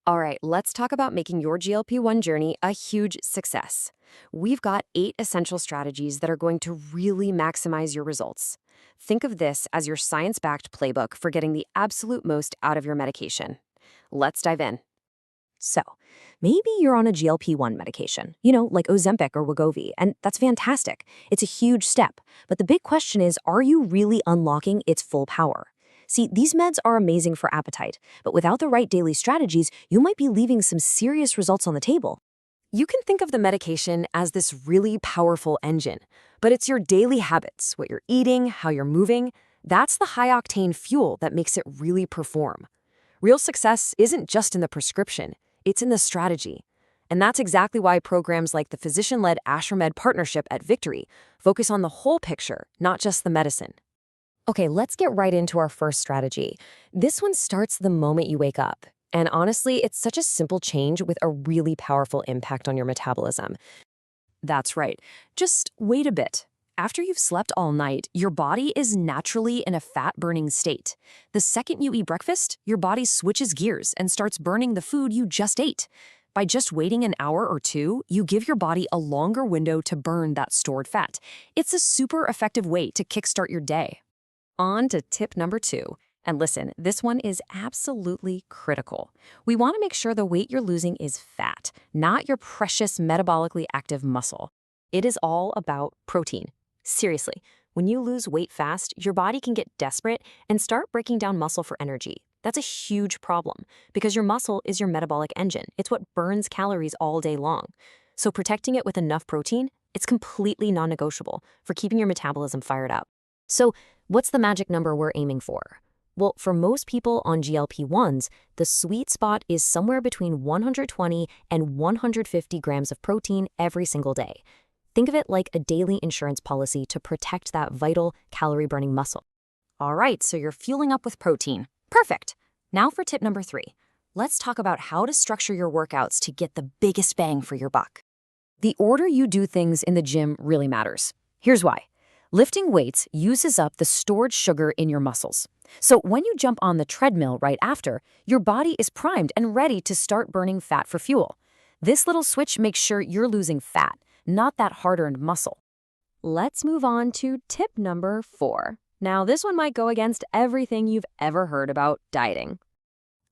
All right, let's talk about making your GLP-1 journey a huge success. We've got 8 essential strategies that are going to really maximize your results. Think of this as your science-backed playbook for getting the absolute most out of your medication. Let's dive in. So, maybe you're on a GLP-1 medication, like Ozempic or Wegovy, and that's fantastic. It's a huge step. But the big question is, are you really unlocking its full power? See, these meds are amazing for appetite, but without the right daily strategies, you might be leaving some serious results on the table. You can think of the medication as this really powerful engine, but it's your daily habits, what you're eating, how you're moving. That's the high-octane fuel that makes it really perform. Real success isn't just in the prescription. It's in the strategy. And that's exactly why programs like the physician-led AstraMed partnership at Victory focus on the whole picture, not just the medicine. Okay, let's get right into our first strategy. This one starts the moment you wake up. And honestly, it's such a simple change with a really powerful impact on your metabolism. That's right. Just wait a bit. After you've slept all night, your body is naturally in a fat-burning state. The second you eat breakfast, your body switches gears and starts burning the food you just ate. By just waiting an hour or two, you give your body a longer window to burn that stored fat. It's a super effective way to kickstart your day. On to tip number 2. And listen, this one is absolutely critical. We want to make sure the weight you're losing is fat, not your precious metabolically active muscle. It is all about protein. Seriously, when you lose weight fast, your body can get desperate and start breaking down muscle for energy. That's a huge problem because your muscle is your metabolic engine. It's what burns calories all day long. So protecting it with enough protein, it's completely non-negotiable for keeping your metabolism fired up. So, what's the magic number we're aiming for? Well, for most people on GLP-1s, the sweet spot is somewhere between 120 and 150 grams of protein every single day. Think of it like a daily insurance policy to protect that vital calorie-burning muscle. All right, so you're fueling up with protein. Perfect. Now for tip number 3. Let's talk about how to structure your workouts to get the biggest bang for your buck. The order you do things in the gym really matters. Here's why. Lifting weights uses up the stored sugar in your muscles. So when you jump on the treadmill right after, your body is primed and ready to start burning fat for fuel. This little switch makes sure you're losing fat, not that hard-earned muscle. Let's move on to tip number 4. Now, this one might go against everything you've ever heard about dieting.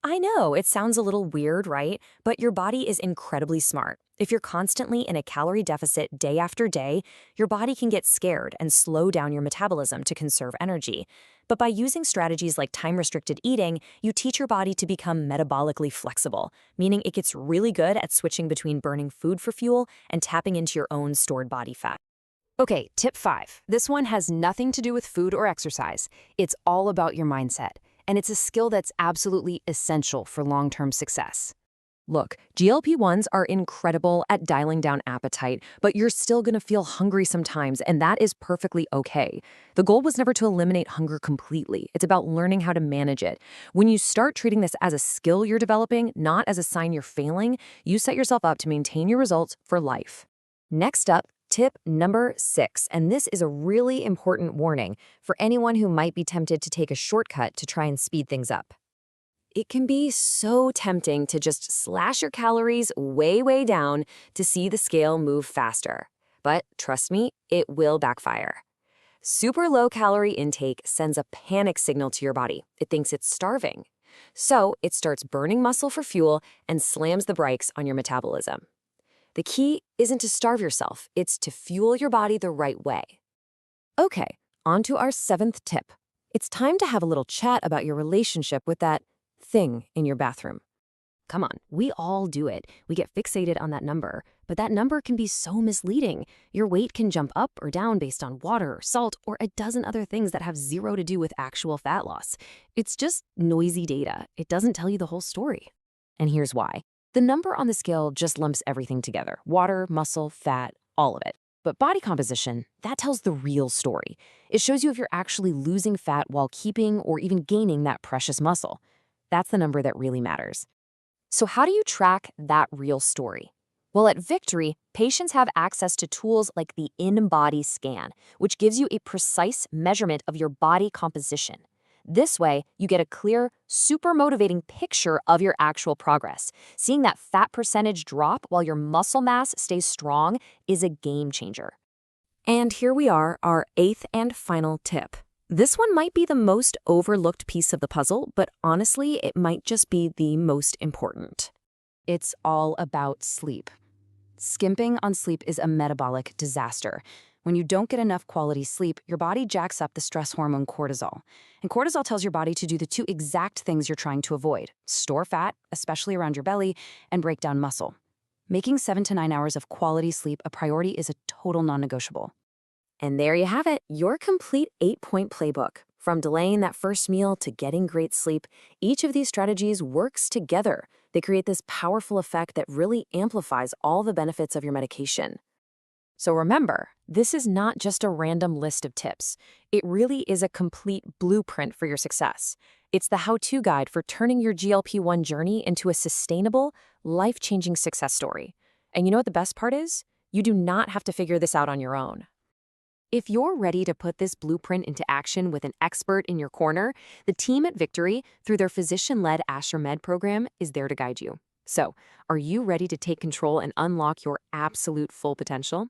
I know, it sounds a little weird, right? But your body is incredibly smart. If you're constantly in a calorie deficit day after day, your body can get scared and slow down your metabolism to conserve energy. But by using strategies like time-restricted eating, you teach your body to become metabolically flexible, meaning it gets really good at switching between burning food for fuel and tapping into your own stored body fat. Okay, tip 5. This one has nothing to do with food or exercise. It's all about your mindset, and it's a skill that's absolutely essential for long-term success. Look, GLP-1s are incredible at dialing down appetite, but you're still going to feel hungry sometimes, and that is perfectly okay. The goal was never to eliminate hunger completely. It's about learning how to manage it. When you start treating this as a skill you're developing, not as a sign you're failing, you set yourself up to maintain your results for life. Next up, tip number 6, and this is a really important warning for anyone who might be tempted to take a shortcut to try and speed things up. It can be so tempting to just slash your calories way down to see the scale move faster. But trust me, it will backfire. Super low calorie intake sends a panic signal to your body. It thinks it's starving. So it starts burning muscle for fuel and slams the brakes on your metabolism. The key isn't to starve yourself, it's to fuel your body the right way. Okay, on to our 7th tip. It's time to have a little chat about your relationship with that thing in your bathroom. Come on, we all do it. We get fixated on that number, but that number can be so misleading. Your weight can jump up or down based on water or salt or a dozen other things that have zero to do with actual fat loss. It's just noisy data. It doesn't tell you the whole story. And here's why. The number on the scale just lumps everything together. Water, muscle, fat, all of it. But body composition, that tells the real story. It shows you if you're actually losing fat while keeping or even gaining that precious muscle. That's the number that really matters. So how do you track that real story? Well, at Victory, patients have access to tools like the in-body scan, which gives you a precise measurement of your body composition. This way, you get a clear, super motivating picture of your actual progress. Seeing that fat percentage drop while your muscle mass stays strong is a game changer. And here we are, our 8th and final tip. This one might be the most overlooked piece of the puzzle, but honestly, it might just be the most important. It's all about sleep. Skimping on sleep is a metabolic disaster. When you don't get enough quality sleep, your body jacks up the stress hormone cortisol. And cortisol tells your body to do the two exact things you're trying to avoid: store fat, especially around your belly, and break down muscle. Making 7 to 9 hours of quality sleep a priority is a total non-negotiable. And there you have it, your complete 8-point playbook. From delaying that first meal to getting great sleep, each of these strategies works together. They create this powerful effect that really amplifies all the benefits of your medication. So remember, this is not just a random list of tips. It really is a complete blueprint for your success. It's the how-to guide for turning your GLP-1 journey into a sustainable, life-changing success story. And you know what the best part is? You do not have to figure this out on your own. If you're ready to put this blueprint into action with an expert in your corner, the team at Victory, through their physician-led Asher Med program, is there to guide you. So, are you ready to take control and unlock your absolute full potential?